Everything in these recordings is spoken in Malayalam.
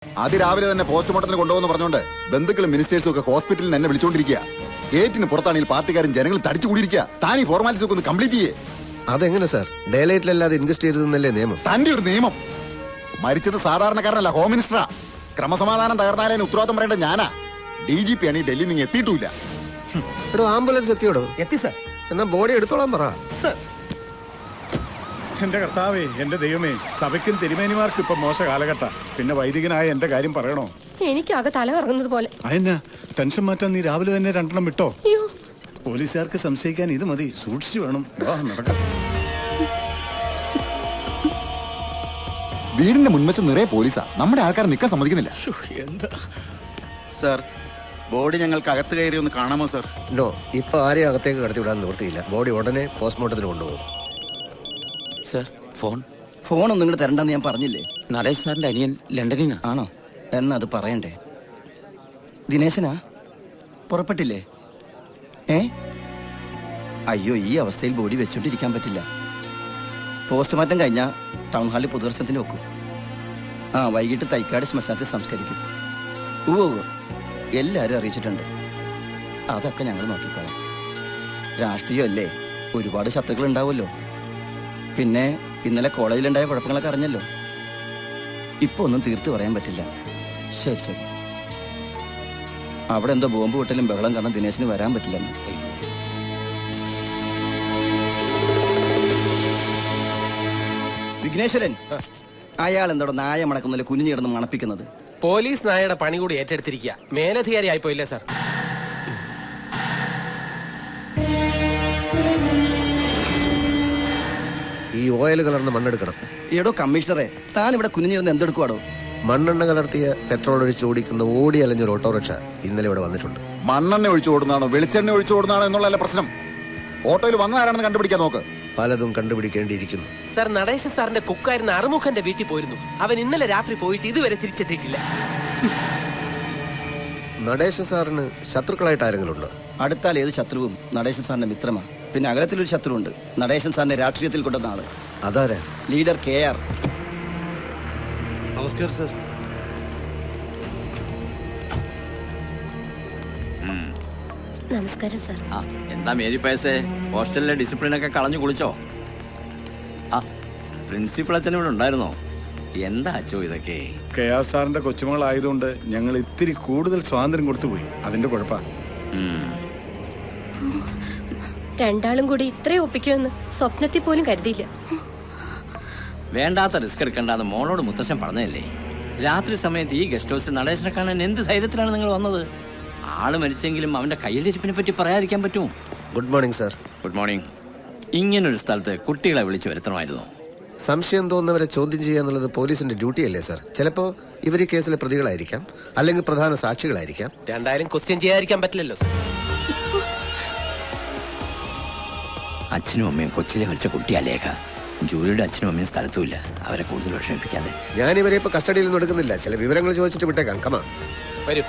അതിരാവിലെ തന്നെ പോസ്റ്റ്മോർട്ടത്തിന് കൊണ്ടുപോകുന്ന പറഞ്ഞുകൊണ്ട് ബന്ധുക്കളും മിനിസ്റ്റേഴ്സും ഒക്കെ ഹോസ്പിറ്റലിൽ എന്നെ വിളിച്ചോണ്ടിരിക്കുക. ഗേറ്റിന് പുറത്താണെങ്കിൽ പാർട്ടിക്കാരും ജനങ്ങളും തടിച്ചു കൂടിയിരിക്കുക. താൻ ഈ ഫോർമാലിറ്റീസ് ഒക്കെ ഒന്ന് കംപ്ലീറ്റ് ചെയ്യേ. അതെങ്ങനെ സാർ? ഡേ ലൈറ്റിലല്ലാതെ ഇൻവെസ്റ്റ് ചെയ്തതെന്നല്ലേ നിയമം? തന്റെ ഒരു നിയമം. മരിച്ചത് സാധാരണക്കാരനല്ല, ഹോം മിനിസ്റ്ററാ. ക്രമസമാധാനം തകർന്നാലതിന് ഉത്തരവാദിത്തം പറയേണ്ട ഞാനാ. DGP ആണ് ഈ ഡൽഹി നിങ്ങൾ എത്തിയിട്ടില്ല. എടോ ആംബുലൻസ് എത്തിയോടോ? എത്തി സാർ. എന്നാ ബോഡി എടുത്തോളാൻ പറ. എന്റെ കർത്താവേ, എന്റെ ദൈവമേ, സഭയ്ക്കും തിരുമേനിമാർക്കും ഇപ്പൊ മോശ കാലഘട്ട. പിന്നെ വൈദികനായ എന്റെ കാര്യം പറയണോ? എനിക്കാകെ തല കറങ്ങുന്നത് പോലെ. അതെന്നാ ടെൻഷൻ മാറ്റാൻ നീ രാവിലെ തന്നെ 2 വിട്ടോ? പോലീസുകാർക്ക് സംശയിക്കാൻ ഇത് മതി. സൂക്ഷിച്ചു വേണം. നടക്കാം. വീടിന്റെ മുൻവശം നിറയെ പോലീസാ. നമ്മുടെ ആൾക്കാർ നിൽക്കാൻ സമ്മതിക്കുന്നില്ല. എന്താ സാർ, ബോഡി ഞങ്ങൾക്ക് അകത്ത് കയറി ഒന്ന് കാണാമോ സാർ? നോ, ഇപ്പൊ ആരെയും അകത്തേക്ക് കടത്തി വിടാൻ നിവൃത്തിയില്ല. ബോഡി ഉടനെ പോസ്റ്റ്മോർട്ടത്തിന് കൊണ്ടുപോകും. സാർ, ഫോണൊന്നും ഇങ്ങോട്ട് തരണ്ടെന്ന് ഞാൻ പറഞ്ഞില്ലേ? നടേശ് സാറിന്റെ അനിയൻ ലണ്ടനിൽ ആണോ? എന്നാ അത് പറയണ്ടേ? ദിനേശനാ പുറപ്പെട്ടില്ലേ? അയ്യോ, ഈ അവസ്ഥയിൽ ബോഡി വെച്ചോണ്ടിരിക്കാൻ പറ്റില്ല. പോസ്റ്റ്മോർട്ടം കഴിഞ്ഞാൽ ടൗൺ ഹാളിൽ പൊതുദർശനത്തിന് വെക്കും. വൈകിട്ട് തൈക്കാട് ശ്മശാനത്തിൽ സംസ്കരിക്കും. എല്ലാവരും അറിയിച്ചിട്ടുണ്ട്. അതൊക്കെ ഞങ്ങൾ നോക്കിക്കോളാം. രാഷ്ട്രീയമല്ലേ, ഒരുപാട് ശത്രുക്കൾ ഉണ്ടാവുമല്ലോ. പിന്നെ ഇന്നലെ കോളേജിലുണ്ടായ കുഴപ്പങ്ങളൊക്കെ അറിഞ്ഞല്ലോ. ഇപ്പൊ ഒന്നും തീർത്ത് പറയാൻ പറ്റില്ല. ശരി. അവിടെ എന്തോ ബോംബ് പൊട്ടലും ബഹളം കാരണം ദിനേശിന് വരാൻ പറ്റില്ലെന്ന്. വിഘ്നേശ്വരൻ, അയാൾ എന്തോടെ നായ മണക്കുന്നതിൽ കുനിഞ്ഞു കിടന്ന് മണപ്പിക്കുന്നത്? പോലീസ് നായയുടെ പണി കൂടി ഏറ്റെടുത്തിരിക്കുക. മേലധികാരി ആയിപ്പോയില്ലേ സാർ? ഈ ഓയിൽ കലർന്ന മണ്ണെടുക്കണം. എടോ കമ്മീഷണറെ, താൻ ഇവിടെ കുനിഞ്ഞിരുന്ന് എന്തെടുക്കുവാടോ? മണ്ണെണ്ണ കലർത്തിയ പെട്രോൾ ഒഴിച്ച് ഓടിക്കുന്ന ഓടി അലഞ്ഞൊരു ഓട്ടോറിക്ഷ ഇന്നലെ ഇവിടെ വന്നിട്ടുണ്ട്. മണ്ണെണ്ണ ഒഴിച്ചു ഓടുന്നതാണോ വെളിച്ചെണ്ണ ഒഴിച്ചു ഓടുന്നതാണോ എന്നുള്ള പ്രശ്നം. ഓട്ടോയിൽ വന്നതാരാണെന്ന് കണ്ടുപിടിക്കാൻ നോക്ക്. പലതും കണ്ടുപിടിക്കേണ്ടിയിരിക്കുന്നു. സാർ, നടേശൻ സാറിന്റെ കുക്കായിരുന്ന അറുമുഖന്റെ വീട്ടിൽ പോയിരുന്നു. അവൻ ഇന്നലെ രാത്രി പോയിട്ട് ഇതുവരെ തിരിച്ചെത്തിയിട്ടില്ല. നടേശൻ സാറിന് ശത്രുക്കളായിട്ട് ആരെങ്കിലും ഉണ്ടോ? അടുത്താൽ ഏത് ശത്രുവും നടേശൻ സാറിന്റെ മിത്രമാണ്. പിന്നെ അകലത്തിലൊരു ശത്രുവുണ്ട്, നടേശൻ സാറിനെ രാഷ്ട്രീയത്തിൽ കൊണ്ടുവന്ന ആള്. അതാരാ? Leader KR. നമസ്കാരം സാർ. നമസ്കാരം സാർ. എന്താ മേരി പയസേ, ഹോസ്റ്റലിലെ ഡിസിപ്ലിനൊക്കെ കളഞ്ഞു കുളിച്ചോ? പ്രിൻസിപ്പൾ അച്ഛൻ ഇവിടെ ഉണ്ടായിരുന്നോ? എന്താ അച്ചോ ഇതൊക്കെ? KR സാറിന്റെ കൊച്ചുമകളായതുകൊണ്ട് ഞങ്ങൾ ഇത്തിരി കൂടുതൽ സ്വാതന്ത്ര്യം കൊടുത്തുപോയി. അതിന്റെ കുഴപ്പാ. രണ്ടാളും കൂടി ഇത്രയും ഒപ്പിക്കുമെന്ന് സ്വപ്നത്തിൽ പോലും കരുതിയില്ല. വേണ്ടാത്ത റിസ്ക് എടുക്കണ്ടെന്ന് മോളോട് മുത്തശ്ശൻ പറഞ്ഞതല്ലേ? രാത്രി സമയത്ത് ഈ ഗസ്റ്റ് ഹൗസിൽ നടേശനെ കാണാൻ എന്ത് ധൈര്യത്തിലാണ് നിങ്ങൾ വന്നത്? ആള് മരിച്ചെങ്കിലും അവന്റെ കയ്യിലിരിപ്പിനെ പറ്റി പറയാതിരിക്കാൻ പറ്റുമോ? Good morning sir. Good morning. ഇങ്ങനൊരു സ്ഥലത്ത് കുട്ടികളെ വിളിച്ചു വരുത്തണമായിരുന്നു. സംശയം തോന്നുന്നവരെ ചോദ്യം ചെയ്യുക എന്നുള്ളത് പോലീസിന്റെ ഡ്യൂട്ടി അല്ലേ സാർ? ചിലപ്പോ ഇവർ ഈ കേസിലെ പ്രതികളായിരിക്കാം, അല്ലെങ്കിൽ പ്രധാന സാക്ഷികളായിരിക്കാം. രണ്ടായാലും ക്വസ്റ്റ്യൻ ചെയ്യാതിരിക്കാൻ പറ്റില്ലല്ലോ. അച്ഛനും അമ്മയും കൊച്ചിലെ മരിച്ച കുട്ടിയാ ലേഖ. ജൂലിയുടെ അച്ഛനും അമ്മയും സ്ഥലത്തുമില്ല. അവരെ കൂടുതൽ വിഷമിപ്പിക്കാതെ. ഞാൻ ഇവരെ ഇപ്പൊ കസ്റ്റഡിയിൽ ഒന്നും എടുക്കുന്നില്ല. ചില വിവരങ്ങൾ ചോദിച്ചിട്ട് വിട്ടേക്കാം. കമാ വരൂ.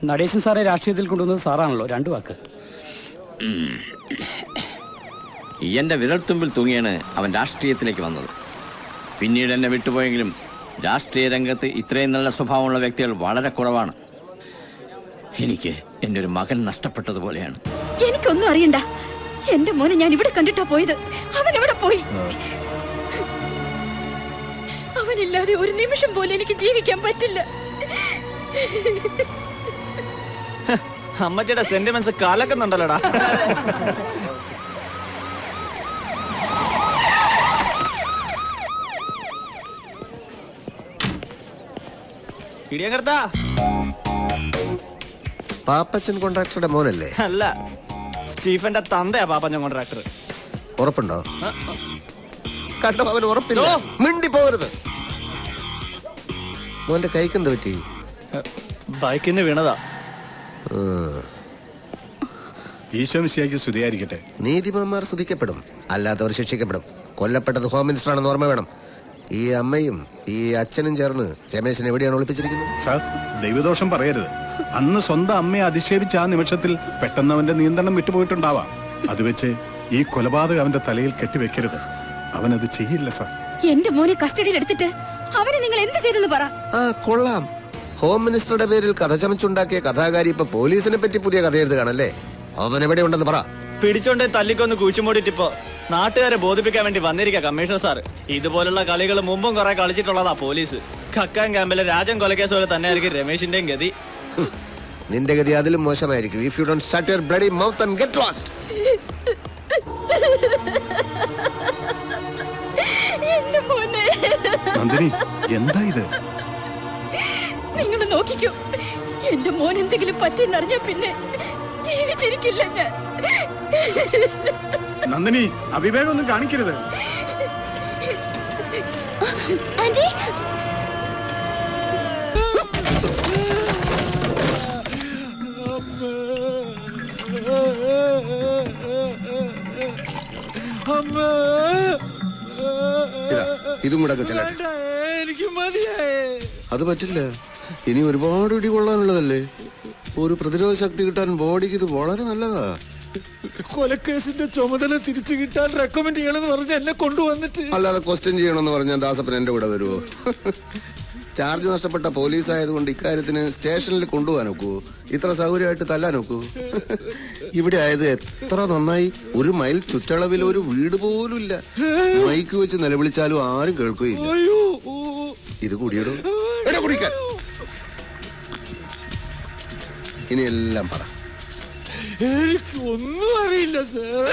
നടേശൻ സാറെ രാഷ്ട്രീയത്തിൽ കൊണ്ടുവന്നത് സാറാണല്ലോ. 2 വാക്ക്. എന്റെ വിരൽത്തുമ്പിൽ തൂങ്ങിയാണ് അവൻ രാഷ്ട്രീയത്തിലേക്ക് വന്നത്. പിന്നീട് എന്നെ വിട്ടുപോയെങ്കിലും രാഷ്ട്രീയ രംഗത്ത് ഇത്രയും നല്ല സ്വഭാവമുള്ള വ്യക്തികൾ വളരെ കുറവാണ്. എനിക്ക് എൻ്റെ ഒരു മകൻ നഷ്ടപ്പെട്ടതുപോലെയാണ്. എനിക്കൊന്നും അറിയണ്ട. എന്റെ മോനെ ഞാൻ ഇവിടെ കണ്ടിട്ടാ പോയത്. അവൻ എവിടെ പോയി? അവനില്ലാതെ ഒരു നിമിഷം പോലും എനിക്ക് ജീവിക്കാൻ പറ്റില്ല. അമ്മച്ചിയുടെ സെന്റിമെന്റ്സ് കലക്കുന്നുണ്ടല്ലോടാ. പാപ്പച്ചൻ കോൺട്രാക്ടറുടെ മോനല്ലേ? അല്ല, സ്റ്റീഫന്റെ തന്തയാ പാപ്പച്ചൻ കോൺട്രാക്ടർ. ഉറപ്പുണ്ടോ? കണ്ടോ, അവന് ഉറപ്പില്ല. മിണ്ടി പോകരുത്. മോന്റെ കൈക്കെന്ത് പറ്റി? ബൈക്കിൽ നിന്ന് വീണതാ. ഈശോമിശിഹായ്ക്ക് സ്തുതിയായിരിക്കട്ടെ. നീതിമാന്മാർ സ്തുതിക്കപ്പെടും, അല്ലാത്തവർ ശിക്ഷിക്കപ്പെടും. കൊല്ലപ്പെട്ടത് ഹോം മിനിസ്റ്റർ ആണെന്ന് ഓർമ്മ വേണം. ഈ അമ്മയും ഈ അച്ഛനും ചേർന്ന് രമേശിനെ എവിടെയാണ് ഒളിപ്പിച്ചിരിക്കുന്നത്? സാർ, ദൈവദോഷം പറയരുത്. അന്ന് സ്വന്തം അമ്മയെ അധിക്ഷേപിച്ച ആ നിമിഷത്തിൽ പെട്ടെന്ന് അവന്റെ നിയന്ത്രണം വിട്ടുപോയിട്ടുണ്ടാവാം. അത് വെച്ച് ഈ കൊലപാതകം അവന്റെ തലയിൽ കെട്ടിവെക്കരുത്. അവനത് ചെയ്യില്ല സാർ. എന്റെ മോനെ കസ്റ്റഡിയിൽ എടുത്തിട്ട് അവനെ നിങ്ങൾ എന്ത് ചെയ്തെന്ന് പറ. ആ കൊള്ളാം. ഹോം മിനിസ്റ്ററുടെ പേരിൽ കഥ ചമച്ചുണ്ടാക്കിയ കഥാകാരി ഇപ്പൊ പോലീസിനെ പറ്റി പുതിയ കഥ എഴുതുകയാണല്ലേ. അവൻ എവിടെ ഉണ്ടെന്ന് പറ. പിടിച്ചോണ്ട് തല്ലിക്കൊന്ന് കുഴിച്ചുമൂടിട്ടിപ്പോ നാട്ടുകാരെ ബോധിപ്പിക്കാൻ വേണ്ടി വന്നിരിക്കുക കമ്മീഷണർ സാർ. ഇതുപോലുള്ള കളികൾ മുമ്പും കുറെ കളിച്ചിട്ടുള്ളതാ പോലീസ്. കക്കാൻ ക്യാമ്പിലെ രാജൻ കൊലക്കേസ് പോലെ തന്നെ ആയിരിക്കും രമേശിന്റെയും ഗതി. നിന്റെ ഗതി അതിലും മോശമായിരിക്കും. If you don't shut your bloody mouth and get lost. Nandini, എന്താ ഇത്? നിങ്ങൾ നോക്കിക്കോ, എന്റെ മോൻ എന്തെങ്കിലും പറ്റിയെന്നറിഞ്ഞ പിന്നെ ജീവിച്ചിരിക്കില്ല ഞാൻ. നന്ദിനി, അവിവേകം ഒന്നും കാണിക്കരുത്. ആന്റി, ഇതും കൂടെ ചെല്ലട്ടെ. അത് പറ്റില്ല. ഇനി ഒരുപാട് ഇടി കൊള്ളാനുള്ളതല്ലേ. ഒരു പ്രതിരോധ ശക്തി കിട്ടാൻ ബോഡിക്ക് ഇത് വളരെ നല്ലതാ. കൊലക്കേസിന്റെ ചുമതല തിരിച്ചു കിട്ടാൻ റെക്കമെൻഡ് ചെയ്യണമെന്ന് പറഞ്ഞ് എന്നെ കൊണ്ടുവന്നിട്ട്. അല്ലാതെ ക്വസ്റ്റ്യൻ ചെയ്യണമെന്ന് പറഞ്ഞാൽ ദാസപ്പൻ എന്റെ കൂടെ വരുമോ? ചാർജ് നഷ്ടപ്പെട്ട പോലീസ് ആയതുകൊണ്ട് ഇക്കാര്യത്തിന് സ്റ്റേഷനിൽ കൊണ്ടുപോകാൻ നോക്കൂ. ഇത്ര സൗകര്യമായിട്ട് തല്ലാൻ നോക്കൂ. ഇവിടെ ആയത് എത്ര നന്നായി. 1 മൈൽ ചുറ്റളവിൽ ഒരു വീട് പോലും ഇല്ല. മൈക്ക് വെച്ച് നിലവിളിച്ചാലും ആരും കേൾക്കുകയില്ല. ഇത് കുടിയിടും. കുടിക്കാൻ ഇനി എല്ലാം പറ. എനിക്ക് ഒന്നും അറിയില്ല സാർ.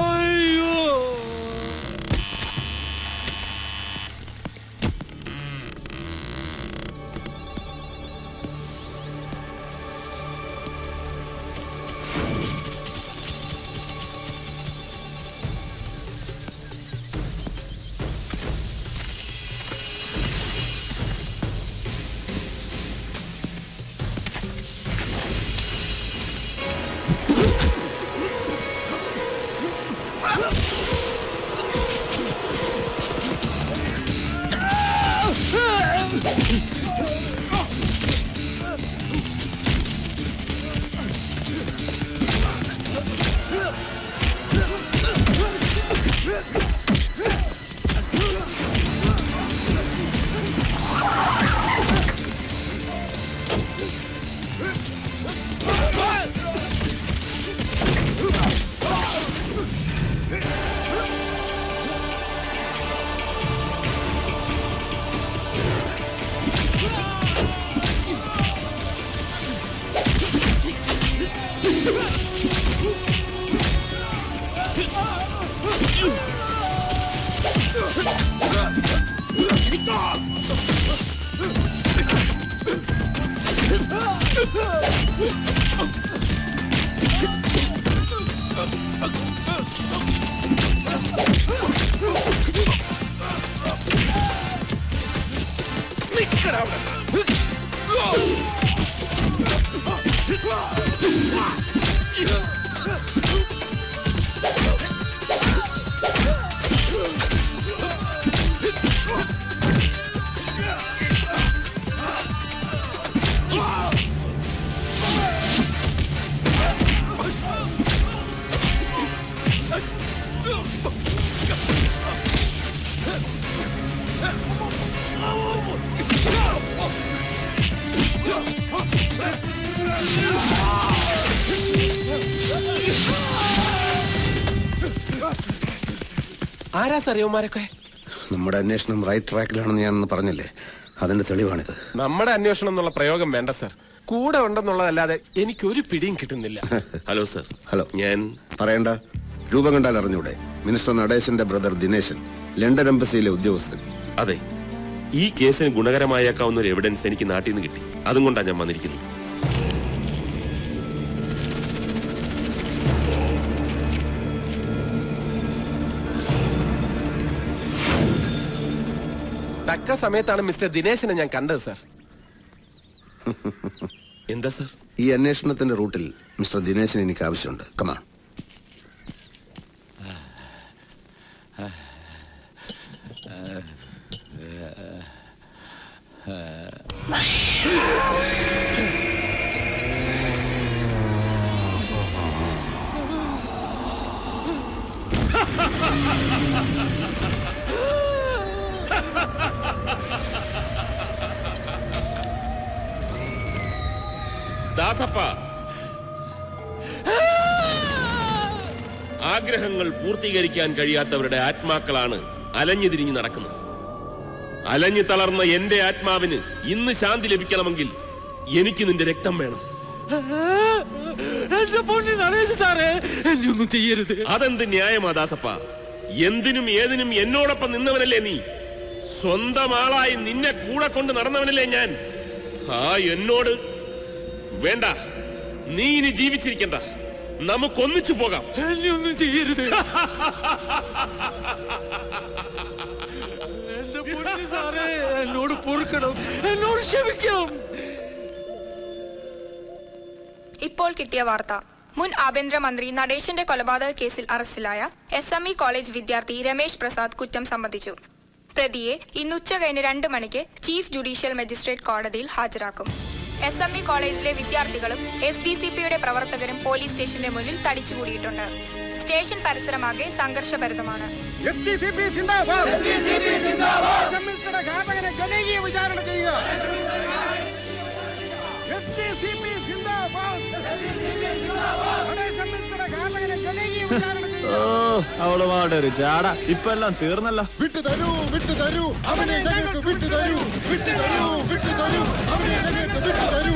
അയ്യോ, ആരാ സാർ യുവമാരൊക്കെ? നമ്മുടെ അന്വേഷണം റൈറ്റ് ട്രാക്കിലാണെന്ന് ഞാനൊന്ന് പറഞ്ഞില്ലേ, അതിന്റെ തെളിവാണിത്. നമ്മുടെ അന്വേഷണം എന്നുള്ള പ്രയോഗം വേണ്ട സാർ. കൂടെ ഉണ്ടെന്നുള്ളതല്ലാതെ എനിക്കൊരു പിടിയും കിട്ടുന്നില്ല. Hello sir. ഹലോ. ഞാൻ പറയണ്ട, രൂപം കണ്ടാൽ അറിഞ്ഞൂടെ? മിനിസ്റ്റർ നടേശന്റെ ബ്രദർ ദിനേശൻ, ലണ്ടൻ എംബസിയിലെ ഉദ്യോഗസ്ഥൻ. അതെ, ഈ കേസിന് ഗുണകരമായേക്കാവുന്ന ഒരു എവിഡൻസ് എനിക്ക് നാട്ടിൽ നിന്ന് കിട്ടി. അതും കൊണ്ടാണ് ഞാൻ വന്നിരിക്കുന്നത്. തക്ക സമയത്താണ് മിസ്റ്റർ ദിനേശനെ ഞാൻ കണ്ടത് സാർ. എന്താ സാർ? ഈ അന്വേഷണത്തിന്റെ റൂട്ടിൽ മിസ്റ്റർ ദിനേശൻ എനിക്ക് ആവശ്യമുണ്ട്. കമാ. ദാസപ്പ, ആഗ്രഹങ്ങൾ പൂർത്തീകരിക്കാൻ കഴിയാത്തവരുടെ ആത്മാക്കളാണ് അലഞ്ഞു തിരിഞ്ഞു നടക്കുന്നത്. അലഞ്ഞു തളർന്ന എന്റെ ആത്മാവിന് ഇന്ന് ശാന്തി ലഭിക്കണമെങ്കിൽ എനിക്ക് നിന്റെ രക്തം വേണം. ഒന്നും ചെയ്യരുത്. അതെന്ത് ന്യായമാ ദാസപ്പ? എന്തിനും ഏതിനും എന്നോടൊപ്പം നിന്നവനല്ലേ നീ? സ്വന്തം ആളായി നിന്നെ കൂടെ കൊണ്ട് നടന്നവനല്ലേ ഞാൻ? എന്നോട് വേണ്ട, നീ ഇനി ജീവിച്ചിരിക്കണ്ട, നമുക്കൊന്നിച്ചു പോകാം. ഒന്നും ചെയ്യരുത്. എന്റെ പൊന്നു സാറേ, എന്നോട് പൊറുക്കണം, എന്നോട് ക്ഷമിക്കണം. ഇപ്പോൾ കിട്ടിയ വാർത്ത. മുൻ ആഭ്യന്തരമന്ത്രി നടേശന്റെ കൊലപാതക കേസിൽ അറസ്റ്റിലായ SME കോളേജ് വിദ്യാർത്ഥി രമേശ് പ്രസാദ് കുറ്റം സമ്മതിച്ചു. പ്രതിയെ ഇന്ന് ഉച്ചകഴിഞ്ഞ് 2 മണിക്ക് ചീഫ് ജുഡീഷ്യൽ മജിസ്ട്രേറ്റ് കോടതിയിൽ ഹാജരാക്കും. SME കോളേജിലെ വിദ്യാർത്ഥികളും SDCPയുടെ പ്രവർത്തകരും പോലീസ് സ്റ്റേഷന്റെ മുന്നിൽ തടിച്ചുകൂടിയിട്ടുണ്ട്. സ്റ്റേഷൻ പരിസരമാകെ സംഘർഷഭരിതമാണ്. അവളുമാരുടെ ഒരു ചാട ഇപ്പൊ എല്ലാം തീർന്നല്ലോ. വിട്ടു തരൂ, വിട്ടു തരൂ, അവനെ ഞങ്ങൾക്ക് വിട്ടു തരൂ, വിട്ടു തരൂ, വിട്ടു തരൂ, അവനെ ഞങ്ങൾക്ക് വിട്ടു തരൂ.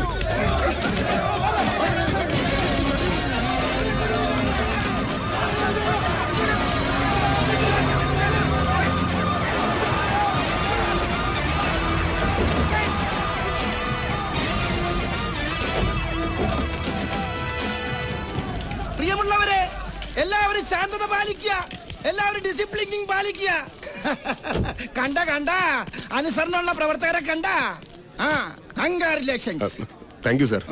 പ്രിയമുള്ളവരെ, എല്ലാവരും ശാന്തത പാലിക്കുക, എല്ലാവരും ഡിസിപ്ലിനിങ് പാലിക്കുക. കണ്ട അനുസരണമുള്ള പ്രവർത്തകരെ കണ്ട. കൺഗ്രാറ്റുലേഷൻസ്. Thank you sir.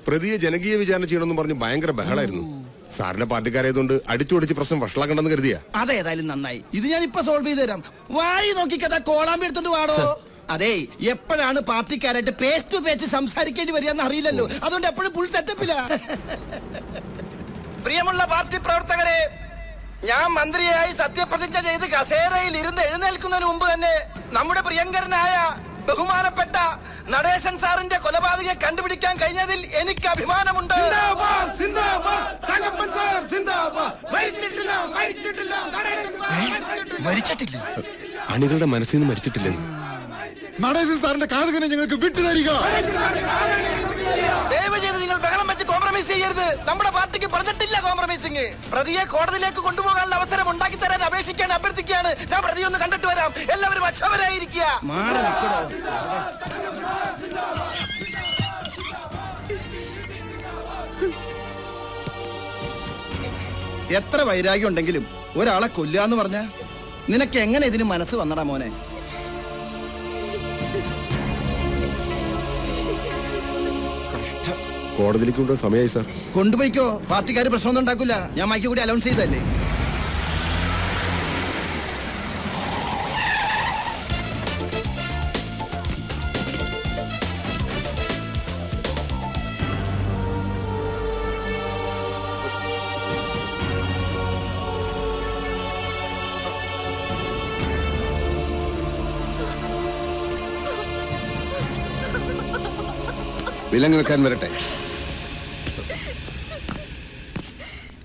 പ്രതിയെ ജനകീയ വിചാരണ ചെയ്യണമെന്ന് പറഞ്ഞ് ഭയങ്കര ബഹളായിരുന്നു. സാറിന്റെ പാർട്ടിക്കാരായതുകൊണ്ട് അടിച്ചോടിച്ച് പ്രശ്നം വഷളാക്കണ്ടെന്ന് കരുതിയാ. അതേതായാലും നന്നായി. ഇത് ഞാൻ ഇപ്പൊ സോൾവ് ചെയ്ത് തരാം. വായി നോക്കിക്കഥ കോളാമ്പി എടുത്തോണ്ട് വാടോ. അതെ, എപ്പോഴാണ് പാർട്ടിക്കാരായിട്ട് പേസ് ടു പേച്ച് സംസാരിക്കേണ്ടി വരികയെന്ന് അറിയില്ലല്ലോ. അതുകൊണ്ട് എപ്പോഴും ഫുൾ സെറ്റപ്പില്ല. പ്രിയമുള്ള പാർട്ടി പ്രവർത്തകരെ, ഞാൻ മന്ത്രിയായി സത്യപ്രതിജ്ഞ ചെയ്ത് കസേരയിൽ ഇരുന്ന് എഴുന്നേൽക്കുന്നതിന് മുമ്പ് തന്നെ നമ്മുടെ പ്രിയങ്കരനായ ബഹുമാനപ്പെട്ട നടേശൻ സാറിന്റെ കൊലപാതകയെ കണ്ടുപിടിക്കാൻ കഴിഞ്ഞതിൽ എനിക്ക് അഭിമാനമുണ്ട്. മരിച്ചിട്ടില്ല. അണികളുടെ മനസ്സിൽ നിന്ന് മരിച്ചിട്ടില്ലെന്ന്. നടേശൻ സാറിന്റെ കാതകനെ ഞങ്ങൾക്ക് വിട്ടുതരിക. ദയവ് ചെയ്ത് നിങ്ങൾ ബഹളം വെച്ച് കോംപ്രമൈസ് ചെയ്യരുത്. നമ്മുടെ പാർട്ടിക്ക് പറഞ്ഞിട്ടില്ല കോംപ്രമൈസിങ്. പ്രതിയെ കോടതിയിലേക്ക് കൊണ്ടുപോകാനുള്ള അവസരം ഉണ്ടാക്കി തരാൻ അപേക്ഷിക്കാൻ അഭ്യർത്ഥിക്കുകയാണ്. ഞാൻ പ്രതിയെ ഒന്ന് കണ്ടിട്ട് വരാം. എല്ലാവരും അക്ഷമരായിരിക്കുക. എത്ര വൈരാഗ്യം ഉണ്ടെങ്കിലും ഒരാളെ കൊല്ലാന്ന് പറഞ്ഞ നിനക്ക് എങ്ങനെ ഇതിന് മനസ്സ് വന്നടാ മോനെ? കോടതിയിലേക്ക് കൊണ്ടുപോകാൻ സമയമായി സാർ. കൊണ്ടുപോയിക്കോ, പാർട്ടിക്കാര് പ്രശ്നമൊന്നും ഉണ്ടാക്കില്ല. ഞാൻ മൈക്ക് കൂടി അലൗൺസ് ചെയ്തല്ലേ. വിലങ്ങ് വെക്കാൻ വരട്ടെ.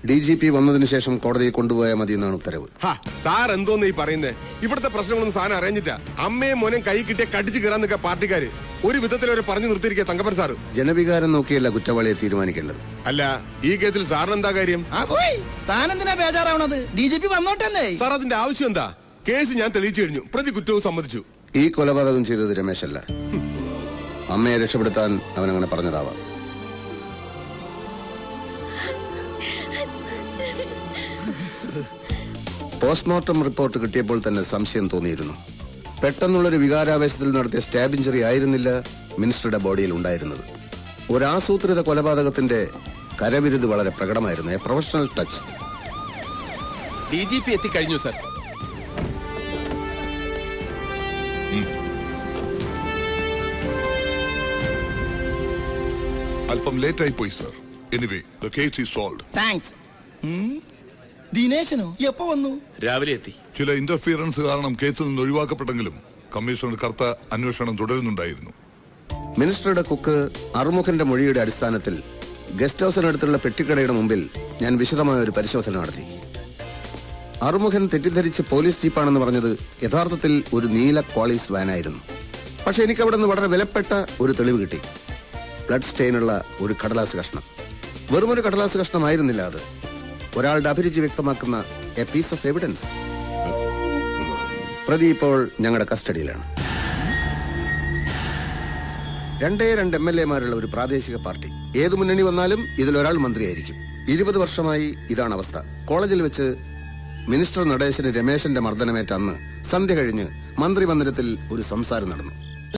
DGP വന്നതിന് ശേഷം കോടതിയിൽ കൊണ്ടുപോയാൽ മതി എന്നാണ് ഉത്തരവ്. സാർ എന്തോന്ന് ഈ പറയുന്നേ? ഇവിടുത്തെ പ്രശ്നങ്ങളൊന്നും സാധനം അറിഞ്ഞിട്ടാ. അമ്മയും മോനും കൈ കിട്ടിയ കടിച്ചു കയറാൻ നിൽക്കുക പാർട്ടിക്കാര്. ഒരു വിധത്തിൽ അവരെ പറഞ്ഞു നിർത്തിയിരിക്കുക തങ്കപ്പൻ സാറ്. ജനവികാരം നോക്കിയല്ല കുറ്റവാളിയെ തീരുമാനിക്കേണ്ടത്. അല്ല, ഈ കേസിൽ സാറിന് എന്താ കാര്യം? താനെന്തിനാ ബേജാറാവണത്? DGP വന്നോട്ടല്ലേ. സാർ അതിന്റെ ആവശ്യം എന്താ? കേസ് ഞാൻ തെളിയിച്ചു കഴിഞ്ഞു. പ്രതി കുറ്റവും സമ്മതിച്ചു. ഈ കൊലപാതകം ചെയ്തത് രമേശല്ല. അമ്മയെ രക്ഷപ്പെടുത്താൻ അവനങ്ങനെ പറഞ്ഞതാവാം. പോസ്റ്റ്മോർട്ടം റിപ്പോർട്ട് കിട്ടിയപ്പോൾ തന്നെ സംശയം തോന്നിയിരുന്നു. പെട്ടെന്നുള്ളൊരു വികാരാവേശത്തിൽ നടത്തിയ സ്റ്റാബ് ഇഞ്ചറി ആയിരുന്നില്ല മിനിസ്റ്ററുടെ ബോഡിയിൽ ഉണ്ടായിരുന്നത്. ഒരാസൂത്രിത കൊലപാതകത്തിന്റെ കരവിരുത് വളരെ പ്രകടമായിരുന്നു. A professional touch. DGP എത്തിക്കഴിഞ്ഞു സർ. അല്പം ലേറ്റ് ആയി പോയി sir. Anyway the case is solved. Thanks. ദിനേശനോ എപ്പോ വന്നു? രാവിലെ എത്തി. ചില ഇന്റർഫിയറൻസ് കാരണം കേസിൽ നിന്ന് ഒഴിവാക്കപ്പെട്ടെങ്കിലും കമ്മീഷണർ കർത്ത അന്വേഷണം തുടരുന്നുണ്ടായിരുന്നു. മിനിസ്റ്ററുടെ കുക്ക് അറുമുഖന്റെ മൊഴിയുടെ അടിസ്ഥാനത്തിൽ ഗസ്റ്റ് ഹൗസിനടുത്തുള്ള പെട്ടിക്കടയുടെ മുമ്പിൽ ഞാൻ വിശദമായ ഒരു പരിശോധന നടത്തി. അറുമുഖൻ തെറ്റിദ്ധരിച്ച് പോലീസ് ജീപ്പാണെന്ന് പറഞ്ഞത് യഥാർത്ഥത്തിൽ ഒരു നീല ക്വാളിസ് വാനായിരുന്നു. പക്ഷെ എനിക്ക് അവിടെ നിന്ന് വളരെ വിലപ്പെട്ട ഒരു തെളിവ് കിട്ടി. ബ്ലഡ് സ്റ്റെയിനുള്ള ഒരു കടലാസ് കഷ്ണം. വെറുമൊരു കടലാസ് കഷ്ണമായിരുന്നില്ല അത്. ഒരാളുടെ അഭിരുചി വ്യക്തമാക്കുന്ന എ പീസ് ഓഫ് എവിഡൻസ്. പ്രതി ഇപ്പോൾ ഞങ്ങളുടെ കസ്റ്റഡിയിലാണ്. 2 MLA-മാരുള്ള ഒരു പ്രാദേശിക പാർട്ടി. ഏത് മുന്നണി വന്നാലും ഇതിലൊരാൾ മന്ത്രിയായിരിക്കും. 20 വർഷമായി ഇതാണ് അവസ്ഥ. കോളേജിൽ വെച്ച് മിനിസ്റ്റർ നടേശന് രമേശന്റെ മർദ്ദനമേറ്റ അന്ന് സന്ധ്യ കഴിഞ്ഞ് മന്ത്രിമന്ദിരത്തിൽ ഒരു സംസാരം നടന്നു.